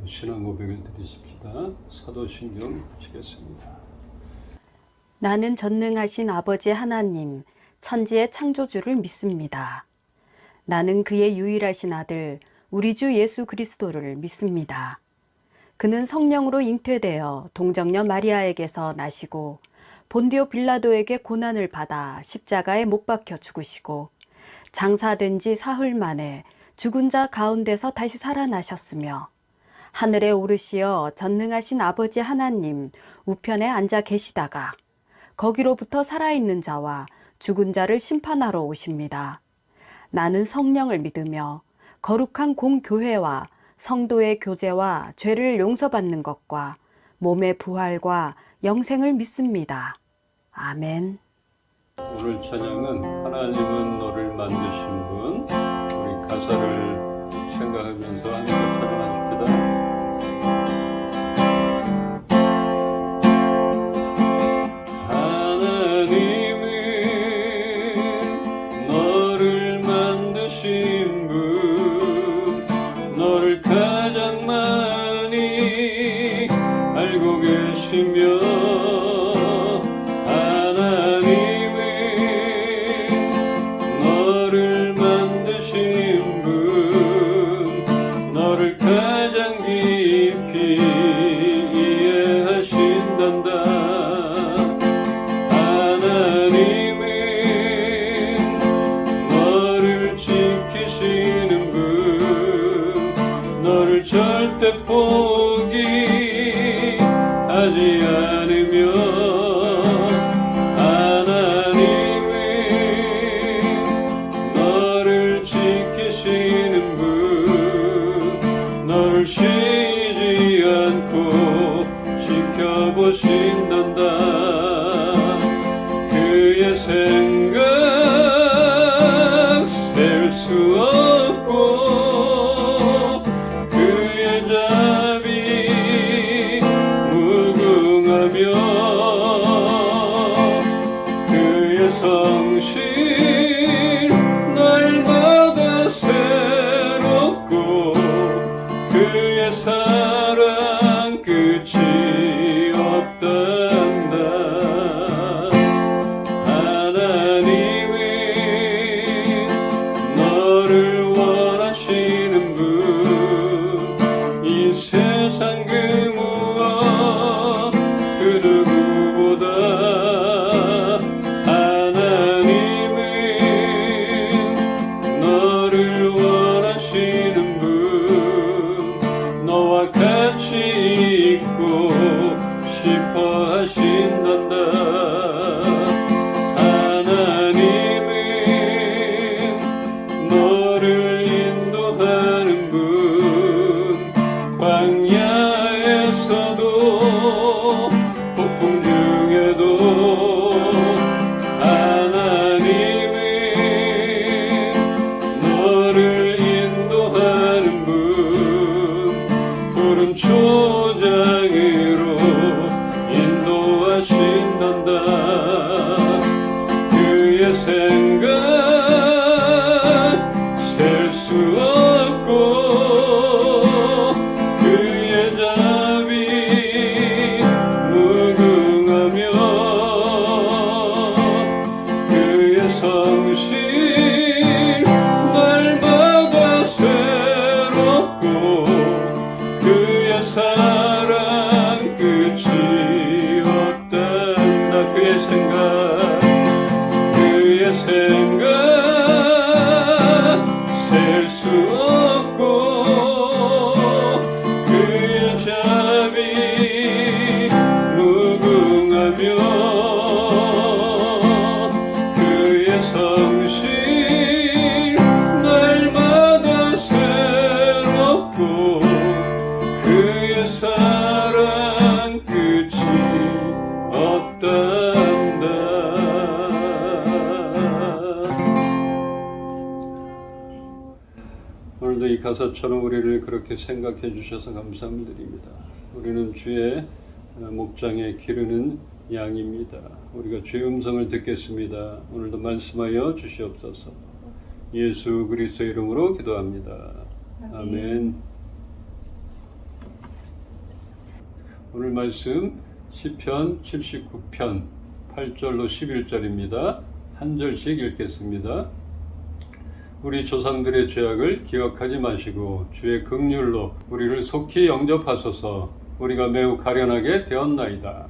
신앙 고백을 드리십시다. 사도신경 보시겠습니다. 나는 전능하신 아버지 하나님, 천지의 창조주를 믿습니다. 나는 그의 유일하신 아들, 우리 주 예수 그리스도를 믿습니다. 그는 성령으로 잉태되어 동정녀 마리아에게서 나시고 본디오 빌라도에게 고난을 받아 십자가에 못 박혀 죽으시고 장사된 지 사흘 만에 죽은 자 가운데서 다시 살아나셨으며 하늘에 오르시어 전능하신 아버지 하나님 우편에 앉아 계시다가 거기로부터 살아있는 자와 죽은 자를 심판하러 오십니다. 나는 성령을 믿으며 거룩한 공교회와 성도의 교제와 죄를 용서받는 것과 몸의 부활과 영생을 믿습니다. 아멘. 오늘 찬양은 하나님은 너를 만드신 분, 우리 가사를 생각하면서 함께 찬양하십니다. 오늘도 이 가사처럼 우리를 그렇게 생각해 주셔서 감사드립니다. 우리는 주의 목장에 기르는 양입니다. 우리가 주의 음성을 듣겠습니다. 오늘도 말씀하여 주시옵소서. 예수 그리스도의 이름으로 기도합니다. 아멘. 오늘 말씀 시편 79편 8절로 11절입니다. 한 절씩 읽겠습니다. 우리 조상들의 죄악을 기억하지 마시고 주의 긍휼로 우리를 속히 영접하소서. 우리가 매우 가련하게 되었나이다.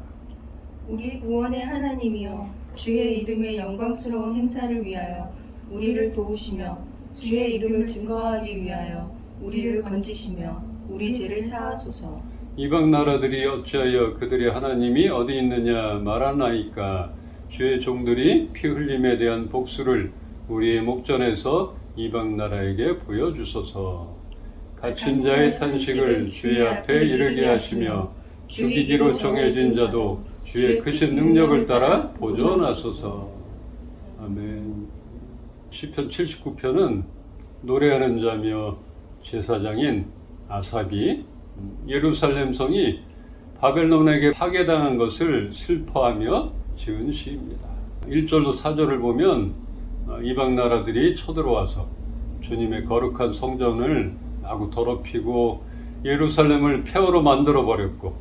우리 구원의 하나님이여, 주의 이름의 영광스러운 행사를 위하여 우리를 도우시며 주의 이름을 증거하기 위하여 우리를 건지시며 우리 죄를 사하소서. 이방 나라들이 어찌하여 그들의 하나님이 어디 있느냐 말하나이까. 주의 종들이 피 흘림에 대한 복수를 우리의 목전에서 이방 나라에게 보여주소서. 갇힌 자의 탄식을 주의 앞에 이르게 하시며 죽이기로 정해진 자도 주의 크신 능력을 따라 보존하소서. 아멘. 시편 79편은 노래하는 자며 제사장인 아삽이 예루살렘 성이 바벨론에게 파괴당한 것을 슬퍼하며 지은 시입니다. 1절로 4절을 보면 이방 나라들이 쳐들어와서 주님의 거룩한 성전을 마구 더럽히고 예루살렘을 폐허로 만들어 버렸고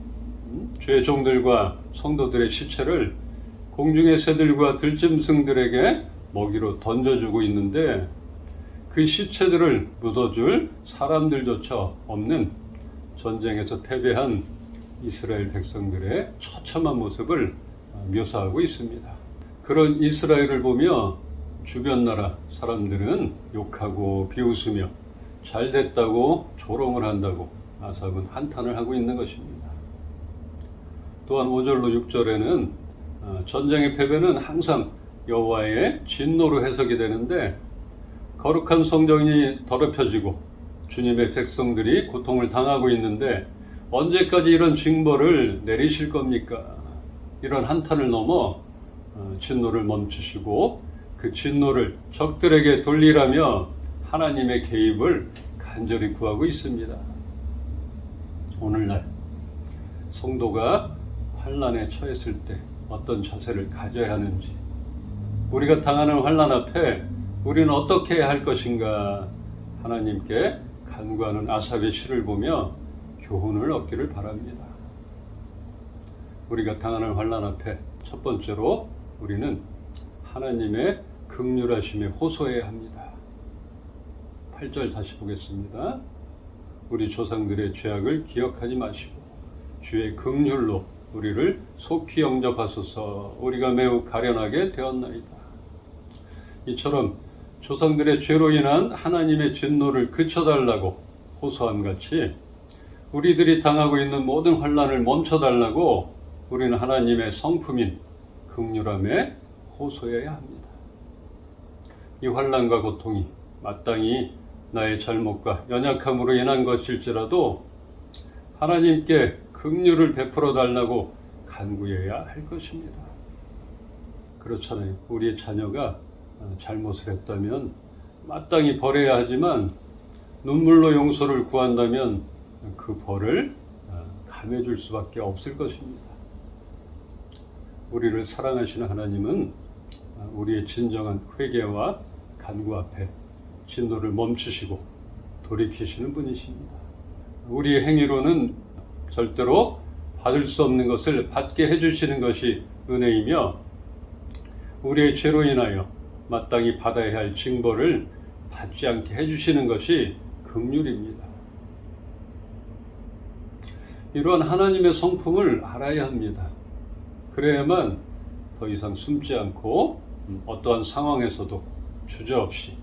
주의 종들과 성도들의 시체를 공중의 새들과 들짐승들에게 먹이로 던져주고 있는데 그 시체들을 묻어줄 사람들조차 없는 전쟁에서 패배한 이스라엘 백성들의 처참한 모습을 묘사하고 있습니다. 그런 이스라엘을 보며 주변 나라 사람들은 욕하고 비웃으며 잘됐다고 조롱을 한다고 아삽은 한탄을 하고 있는 것입니다. 또한 5절로 6절에는 전쟁의 패배는 항상 여호와의 진노로 해석이 되는데 거룩한 성전이 더럽혀지고 주님의 백성들이 고통을 당하고 있는데 언제까지 이런 징벌을 내리실 겁니까? 이런 한탄을 넘어 진노를 멈추시고 그 진노를 적들에게 돌리라며 하나님의 개입을 간절히 구하고 있습니다. 오늘날 성도가 환난에 처했을 때 어떤 자세를 가져야 하는지, 우리가 당하는 환난 앞에 우리는 어떻게 해야 할 것인가 하나님께 간구하는 아삽의 시를 보며 교훈을 얻기를 바랍니다. 우리가 당하는 환난 앞에 첫 번째로 우리는 하나님의 긍휼하심에 호소해야 합니다. 8절 다시 보겠습니다. 우리 조상들의 죄악을 기억하지 마시고 주의 긍휼로 우리를 속히 영접하소서. 우리가 매우 가련하게 되었나이다. 이처럼 조상들의 죄로 인한 하나님의 진노를 그쳐달라고 호소함 같이 우리들이 당하고 있는 모든 환난을 멈춰달라고 우리는 하나님의 성품인 긍휼함에 호소해야 합니다. 이 환난과 고통이 마땅히 나의 잘못과 연약함으로 인한 것일지라도 하나님께 긍휼을 베풀어 달라고 간구해야 할 것입니다. 그렇잖아요. 우리의 자녀가 잘못을 했다면 마땅히 벌해야 하지만 눈물로 용서를 구한다면 그 벌을 감해줄 수밖에 없을 것입니다. 우리를 사랑하시는 하나님은 우리의 진정한 회개와 간구 앞에 진노를 멈추시고 돌이키시는 분이십니다. 우리의 행위로는 절대로 받을 수 없는 것을 받게 해주시는 것이 은혜이며 우리의 죄로 인하여 마땅히 받아야 할 징벌을 받지 않게 해주시는 것이 긍휼입니다. 이러한 하나님의 성품을 알아야 합니다. 그래야만 더 이상 숨지 않고 어떠한 상황에서도 주저없이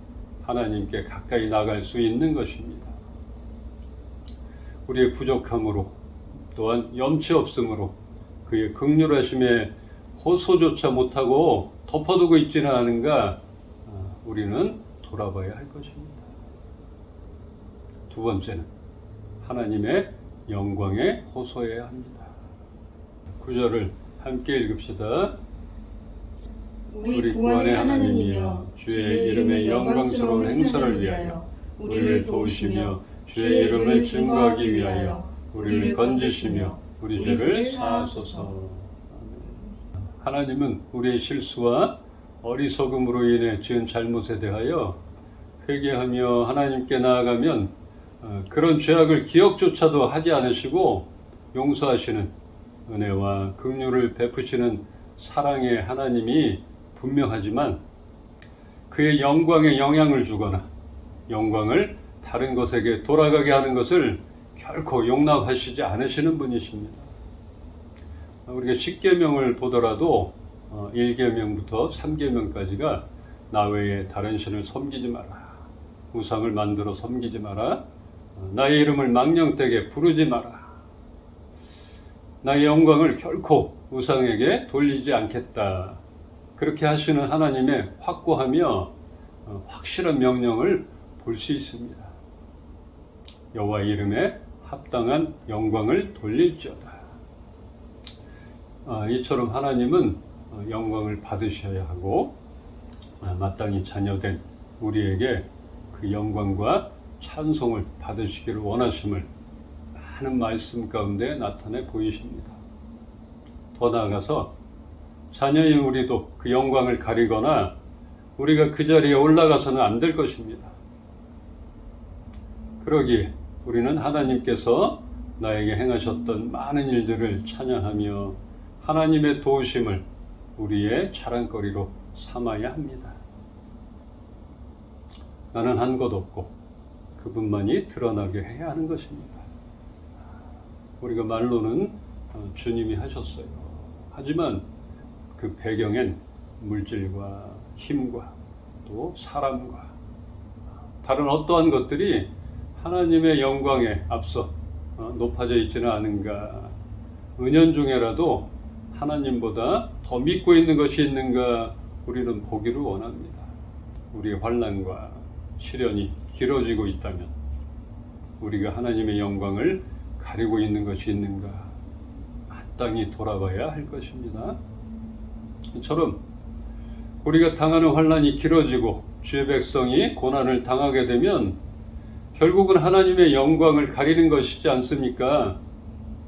하나님께 가까이 나갈 수 있는 것입니다. 우리의 부족함으로 또한 염치 없음으로 그의 긍휼하심에 호소조차 못하고 덮어두고 있지는 않은가 우리는 돌아봐야 할 것입니다. 두 번째는 하나님의 영광에 호소해야 합니다. 9절을 함께 읽읍시다. 우리 구원의 하나님이여 주의 이름의 영광스러운 행사를 위하여 우리를 도우시며 주의 이름을 증거하기 위하여 우리를 건지시며 우리 죄를 사하소서. 하나님은 우리의 실수와 어리석음으로 인해 지은 잘못에 대하여 회개하며 하나님께 나아가면 그런 죄악을 기억조차도 하지 않으시고 용서하시는 은혜와 긍휼을 베푸시는 사랑의 하나님이 분명하지만 그의 영광에 영향을 주거나 영광을 다른 것에게 돌아가게 하는 것을 결코 용납하시지 않으시는 분이십니다. 우리가 10계명을 보더라도 1계명부터 3계명까지가 나 외에 다른 신을 섬기지 마라, 우상을 만들어 섬기지 마라, 나의 이름을 망령되게 부르지 마라, 나의 영광을 결코 우상에게 돌리지 않겠다, 그렇게 하시는 하나님의 확고하며 확실한 명령을 볼 수 있습니다. 여호와 이름에 합당한 영광을 돌릴지어다. 이처럼 하나님은 영광을 받으셔야 하고 마땅히 자녀된 우리에게 그 영광과 찬송을 받으시기를 원하심을 많은 말씀 가운데 나타내 보이십니다. 더 나아가서 자녀인 우리도 그 영광을 가리거나 우리가 그 자리에 올라가서는 안 될 것입니다. 그러기에 우리는 하나님께서 나에게 행하셨던 많은 일들을 찬양하며 하나님의 도우심을 우리의 자랑거리로 삼아야 합니다. 나는 한 것 없고 그분만이 드러나게 해야 하는 것입니다. 우리가 말로는 주님이 하셨어요. 하지만 그 배경엔 물질과 힘과 또 사람과 다른 어떠한 것들이 하나님의 영광에 앞서 높아져 있지는 않은가, 은연중에라도 하나님보다 더 믿고 있는 것이 있는가 우리는 보기를 원합니다. 우리의 환난과 시련이 길어지고 있다면 우리가 하나님의 영광을 가리고 있는 것이 있는가 마땅히 돌아봐야 할 것입니다. 이처럼 우리가 당하는 환난이 길어지고 주의 백성이 고난을 당하게 되면 결국은 하나님의 영광을 가리는 것이지 않습니까?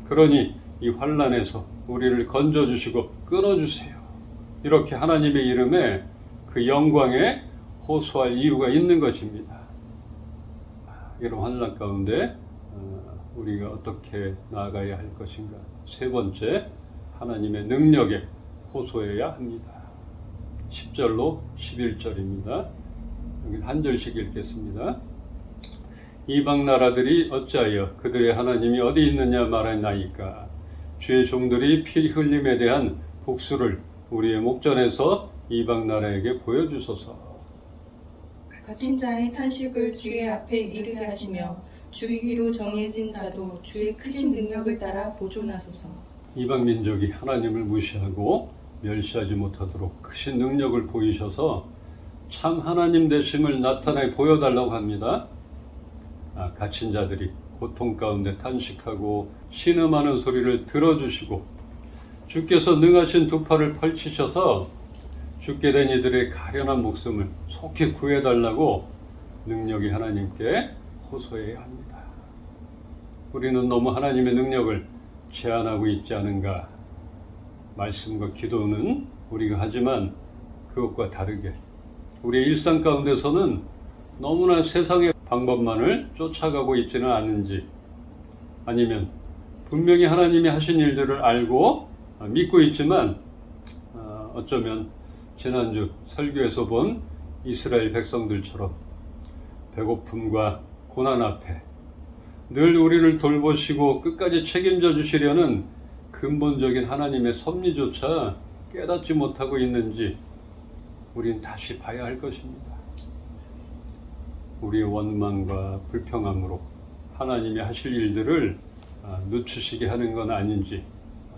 그러니 이 환난에서 우리를 건져주시고 끊어주세요. 이렇게 하나님의 이름에 그 영광에 호소할 이유가 있는 것입니다. 이런 환난 가운데 우리가 어떻게 나아가야 할 것인가? 세 번째, 하나님의 능력에 호소해야 합니다. 10절로 11절입니다. 여기 한 절씩 읽겠습니다. 이방 나라들이 어찌하여 그들의 하나님이 어디 있느냐 말하나이까? 주의 종들이 피 흘림에 대한 복수를 우리의 목전에서 이방 나라에게 보여주소서. 갇힌 자의 탄식을 주의 앞에 이르게 하시며 죽이기로 정해진 자도 주의 크신 능력을 따라 보존하소서. 이방 민족이 하나님을 무시하고 멸시하지 못하도록 크신 능력을 보이셔서 참 하나님 되심을 나타내 보여달라고 합니다. 갇힌 자들이 고통 가운데 탄식하고 신음하는 소리를 들어주시고 주께서 능하신 두 팔을 펼치셔서 죽게 된 이들의 가련한 목숨을 속히 구해달라고 능력이 하나님께 호소해야 합니다. 우리는 너무 하나님의 능력을 제한하고 있지 않은가? 말씀과 기도는 우리가 하지만 그것과 다르게 우리의 일상 가운데서는 너무나 세상의 방법만을 쫓아가고 있지는 않은지, 아니면 분명히 하나님이 하신 일들을 알고 믿고 있지만 어쩌면 지난주 설교에서 본 이스라엘 백성들처럼 배고픔과 고난 앞에 늘 우리를 돌보시고 끝까지 책임져 주시려는 근본적인 하나님의 섭리조차 깨닫지 못하고 있는지 우린 다시 봐야 할 것입니다. 우리의 원망과 불평함으로 하나님이 하실 일들을 늦추시게 하는 건 아닌지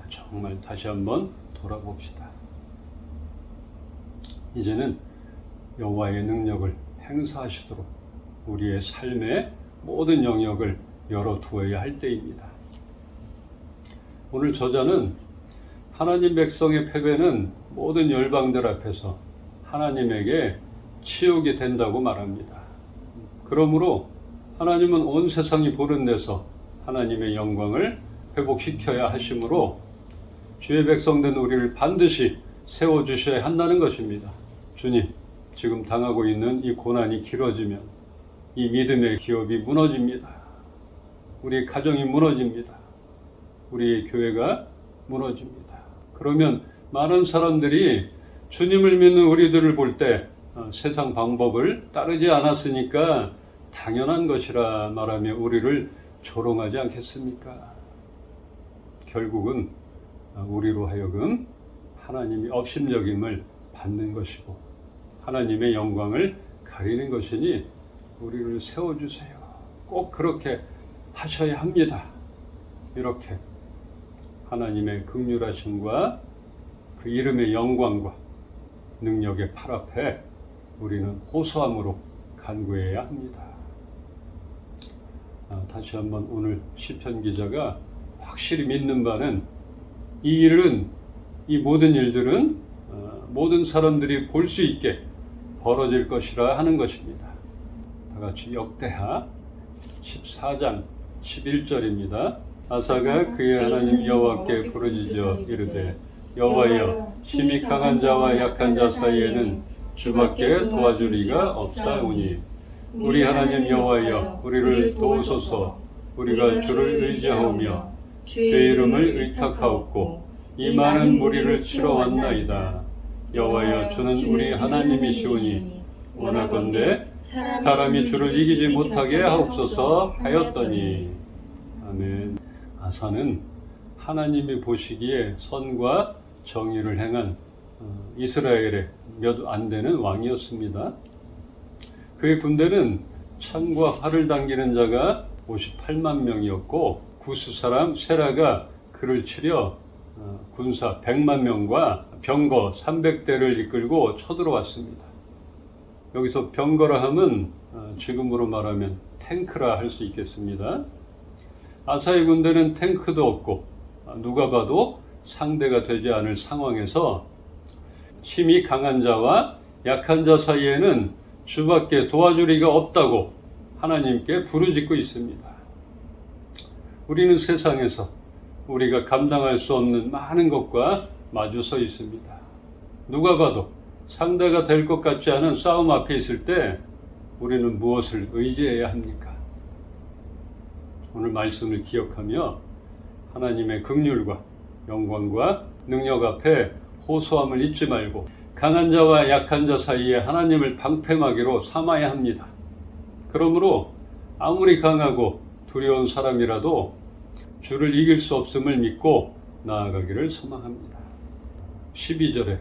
정말 다시 한번 돌아봅시다. 이제는 여호와의 능력을 행사하시도록 우리의 삶의 모든 영역을 열어두어야 할 때입니다. 오늘 저자는 하나님 백성의 패배는 모든 열방들 앞에서 하나님에게 치욕이 된다고 말합니다. 그러므로 하나님은 온 세상이 보는 데서 하나님의 영광을 회복시켜야 하시므로 주의 백성된 우리를 반드시 세워주셔야 한다는 것입니다. 주님, 지금 당하고 있는 이 고난이 길어지면 이 믿음의 기업이 무너집니다. 우리의 가정이 무너집니다. 우리의 교회가 무너집니다. 그러면 많은 사람들이 주님을 믿는 우리들을 볼 때 세상 방법을 따르지 않았으니까 당연한 것이라 말하며 우리를 조롱하지 않겠습니까? 결국은 우리로 하여금 하나님이 업신여김을 받는 것이고 하나님의 영광을 가리는 것이니 우리를 세워주세요. 꼭 그렇게 하셔야 합니다. 이렇게 하나님의 긍휼하심과 그 이름의 영광과 능력의 팔 앞에 우리는 호소함으로 간구해야 합니다. 다시 한번 오늘 시편 기자가 확실히 믿는 바는 이 모든 일들은 모든 사람들이 볼 수 있게 벌어질 것이라 하는 것입니다. 다 같이 역대하 14장 11절입니다. 아사가 그의 하나님 여호와께 부르짖어 이르되 여호와여 힘이 강한 자와 약한 자 사이에는 주밖에 도와줄 이가 없사오니 우리 하나님 여호와여 우리를 도우소서. 우리가 주를 의지하오며 주의 이름을 의탁하옵고 이 많은 무리를 치러 왔나이다. 여호와여 주는 우리 하나님이시오니 원하건대 사람이 주를 이기지 못하게 하옵소서 하였더니. 아멘. 아사는 하나님이 보시기에 선과 정의를 행한 이스라엘의 몇 안 되는 왕이었습니다. 그의 군대는 창과 활을 당기는 자가 58만 명이었고 구스 사람 세라가 그를 치려 군사 100만 명과 병거 300대를 이끌고 쳐들어왔습니다. 여기서 병거라 함은 지금으로 말하면 탱크라 할 수 있겠습니다. 아사의 군대는 탱크도 없고 누가 봐도 상대가 되지 않을 상황에서 힘이 강한 자와 약한 자 사이에는 주밖에 도와줄 이가 없다고 하나님께 부르짖고 있습니다. 우리는 세상에서 우리가 감당할 수 없는 많은 것과 마주 서 있습니다. 누가 봐도 상대가 될 것 같지 않은 싸움 앞에 있을 때 우리는 무엇을 의지해야 합니까? 오늘 말씀을 기억하며 하나님의 긍휼과 영광과 능력 앞에 호소함을 잊지 말고 강한 자와 약한 자 사이에 하나님을 방패막이로 삼아야 합니다. 그러므로 아무리 강하고 두려운 사람이라도 주를 이길 수 없음을 믿고 나아가기를 소망합니다. 12절에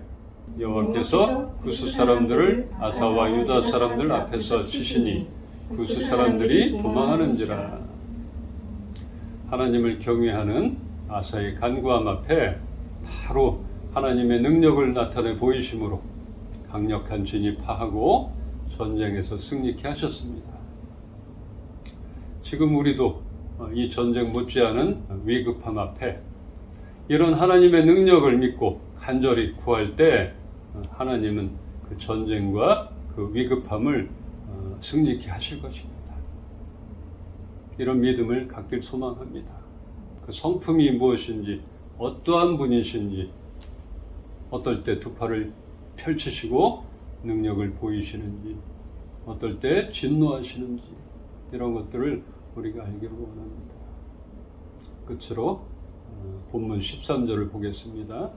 여호와께서 구스 사람들을 아사와 유다 사람들 앞에서 치시니 구스 사람들이 도망하는지라. 하나님을 경외하는 아사의 간구함 앞에 바로 하나님의 능력을 나타내 보이심으로 강력한 진입하고 전쟁에서 승리케 하셨습니다. 지금 우리도 이 전쟁 못지않은 위급함 앞에 이런 하나님의 능력을 믿고 간절히 구할 때 하나님은 그 전쟁과 그 위급함을 승리케 하실 것입니다. 이런 믿음을 갖길 소망합니다. 그 성품이 무엇인지, 어떠한 분이신지, 어떨 때 두 팔을 펼치시고 능력을 보이시는지, 어떨 때 진노하시는지, 이런 것들을 우리가 알기를 원합니다. 끝으로 본문 13절을 보겠습니다.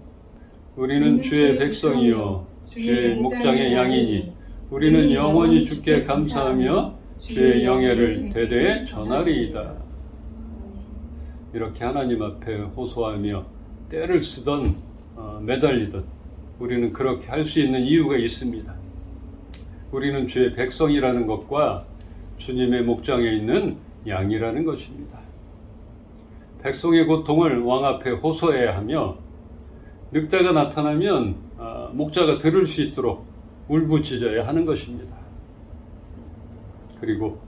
우리는 주의 백성이요 주의 목장의 양이니 우리는 영원히 주께 감사하며 주의 영예를 대대에 전하리이다. 이렇게 하나님 앞에 호소하며 때를 쓰던 매달리던 우리는 그렇게 할 수 있는 이유가 있습니다. 우리는 주의 백성이라는 것과 주님의 목장에 있는 양이라는 것입니다. 백성의 고통을 왕 앞에 호소해야 하며 늑대가 나타나면 목자가 들을 수 있도록 울부짖어야 하는 것입니다. 그리고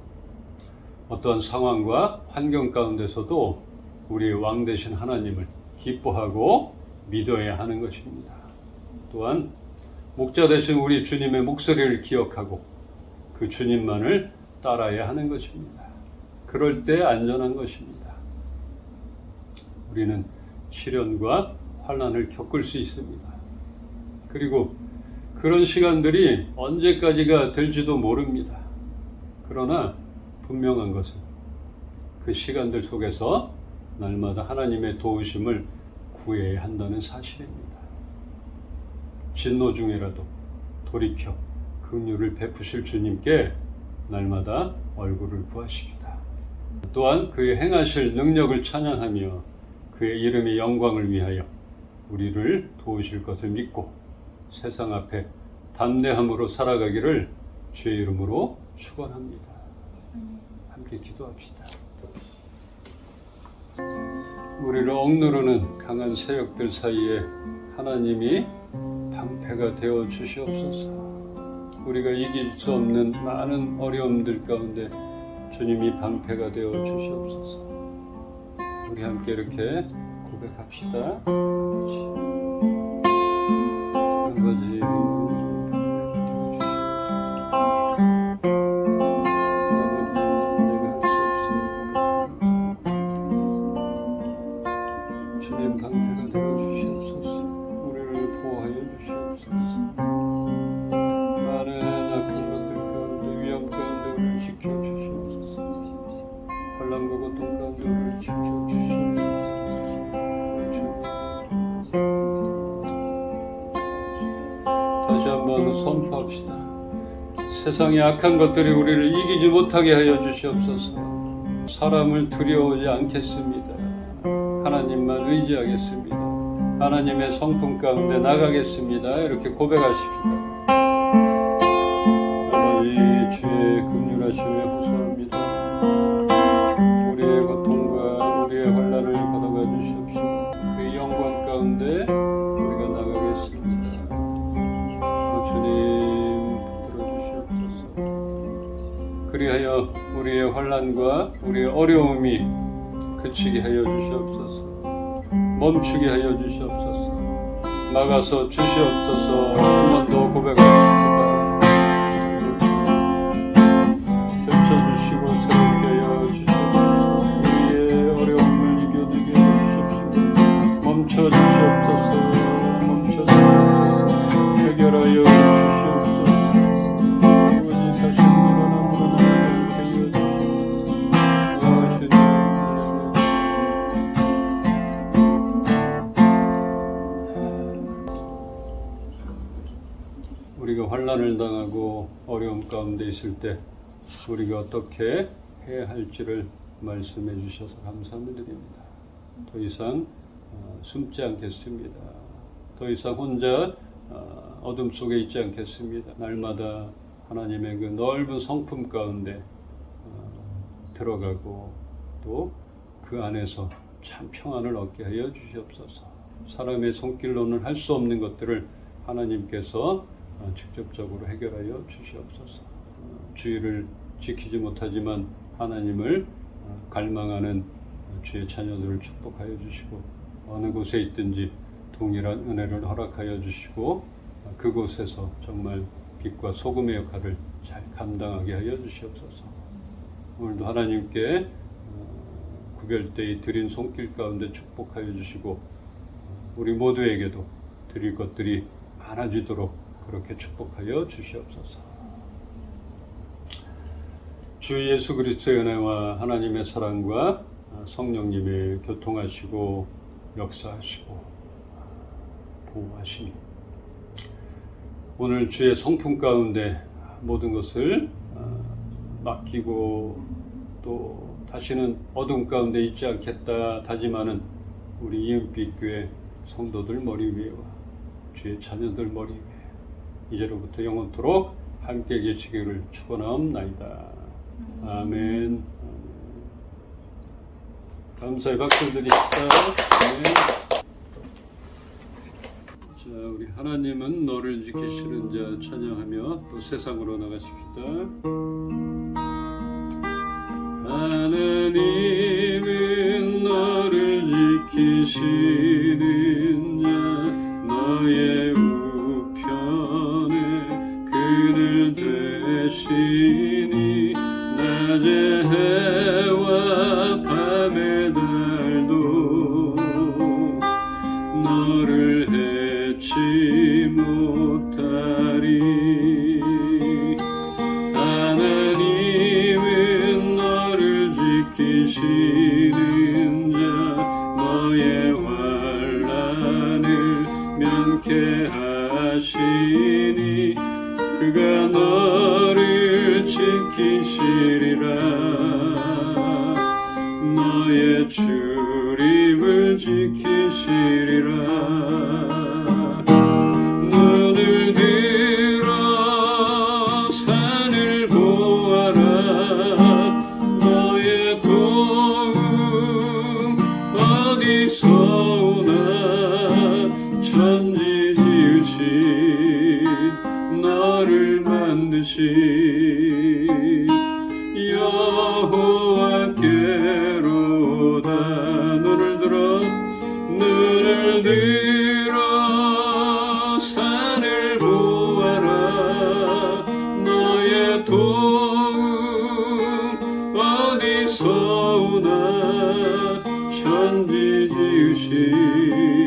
어떠한 상황과 환경 가운데서도 우리의 왕 되신 하나님을 기뻐하고 믿어야 하는 것입니다. 또한 목자 되신 우리 주님의 목소리를 기억하고 그 주님만을 따라야 하는 것입니다. 그럴 때 안전한 것입니다. 우리는 시련과 환난을 겪을 수 있습니다. 그리고 그런 시간들이 언제까지가 될지도 모릅니다. 그러나 분명한 것은 그 시간들 속에서 날마다 하나님의 도우심을 구해야 한다는 사실입니다. 진노 중에라도 돌이켜 긍휼을 베푸실 주님께 날마다 얼굴을 구하십니다. 또한 그의 행하실 능력을 찬양하며 그의 이름의 영광을 위하여 우리를 도우실 것을 믿고 세상 앞에 담대함으로 살아가기를 주의 이름으로 축원합니다. 함께 기도합시다. 우리를 억누르는 강한 세력들 사이에 하나님이 방패가 되어 주시옵소서. 우리가 이길 수 없는 많은 어려움들 가운데 주님이 방패가 되어 주시옵소서. 우리 함께 이렇게 고백합시다. 아버지, 주님 방패가 되어 주시옵소서. 우리를 보호하여 주시옵소서. 많은 악한 것들 가운데 위험 가운데 우리를 지켜 주시옵소서. 환난과 고통 가운데 우리를 지켜 주시옵소서. 다시 한번 선포합시다. 세상의 악한 것들이 우리를 이기지 못하게 하여 주시옵소서. 사람을 두려워하지 않겠습니다. 하나님만 의지하겠습니다. 하나님의 성품 가운데 나가겠습니다. 이렇게 고백하십시다. 아버지, 주의 긍휼하심에 호소합니다. 우리의 고통과 우리의 환난을 걷어가 주시옵시고 그의 영광 가운데 우리가 나가겠습니다. 주님 붙들어 주시옵소서. 그리하여 우리의 환난과 우리의 어려움이 그치게 하여 주시옵소서. 멈추게 하여 주시옵소서. 막아서 주시옵소서. 한 번 더 고백합시다. 펼쳐주시고 새롭게 하여 주시옵소서. 우리의 어려움을 이겨내게 해주시옵소서. 멈춰 주시옵소서. 멈춰 주시옵소서. 해결하여 주시옵소서. 아버지, 다시 일어남으로 나아가게 하여 주시옵소서. 우리가 환난을 당하고 어려움 가운데 있을 때 우리가 어떻게 해야 할지를 말씀해 주셔서 감사드립니다. 더 이상 숨지 않겠습니다. 더 이상 혼자 어둠 속에 있지 않겠습니다. 날마다 하나님의 그 넓은 성품 가운데 들어가고 또 그 안에서 참 평안을 얻게 하여 주시옵소서. 사람의 손길로는 할 수 없는 것들을 하나님께서 직접적으로 해결하여 주시옵소서. 주의를 지키지 못하지만 하나님을 갈망하는 주의 자녀들을 축복하여 주시고 어느 곳에 있든지 동일한 은혜를 허락하여 주시고 그곳에서 정말 빛과 소금의 역할을 잘 감당하게 하여 주시옵소서. 오늘도 하나님께 구별되이 드린 손길 가운데 축복하여 주시고 우리 모두에게도 드릴 것들이 많아지도록 그렇게 축복하여 주시옵소서. 주 예수 그리스도의 은혜와 하나님의 사랑과 성령님의 교통하시고 역사하시고 보호하시니 오늘 주의 성품 가운데 모든 것을 맡기고 또 다시는 어둠 가운데 있지 않겠다 다짐하는 우리 이은빛 교회 성도들 머리 위에와 주의 자녀들 머리 위에 이제로부터 영원토록 함께 계시기를 축원하옵나이다. 아멘. 감사의 박수 드립시다. 아멘. 자, 우리 하나님은 너를 지키시는 자 찬양하며 또 세상으로 나가십시다. 하나님은 너를 지키시는 자 너의 우편에 그늘 되시니 낮의 해와 밤의 달도 너를 해치 못하리. 하나님은 너를 지키시는 자 너의 환난 지키시리라. 너의 출입을 지키시리라. 눈을 들어 산을 보아라. 너의 도움 어디서 오나. 천지 지으신 너를 만드신 여호와께로다. 눈을 들어 산을 보아라. 너의 도움 어디서 오나. 천지 지으신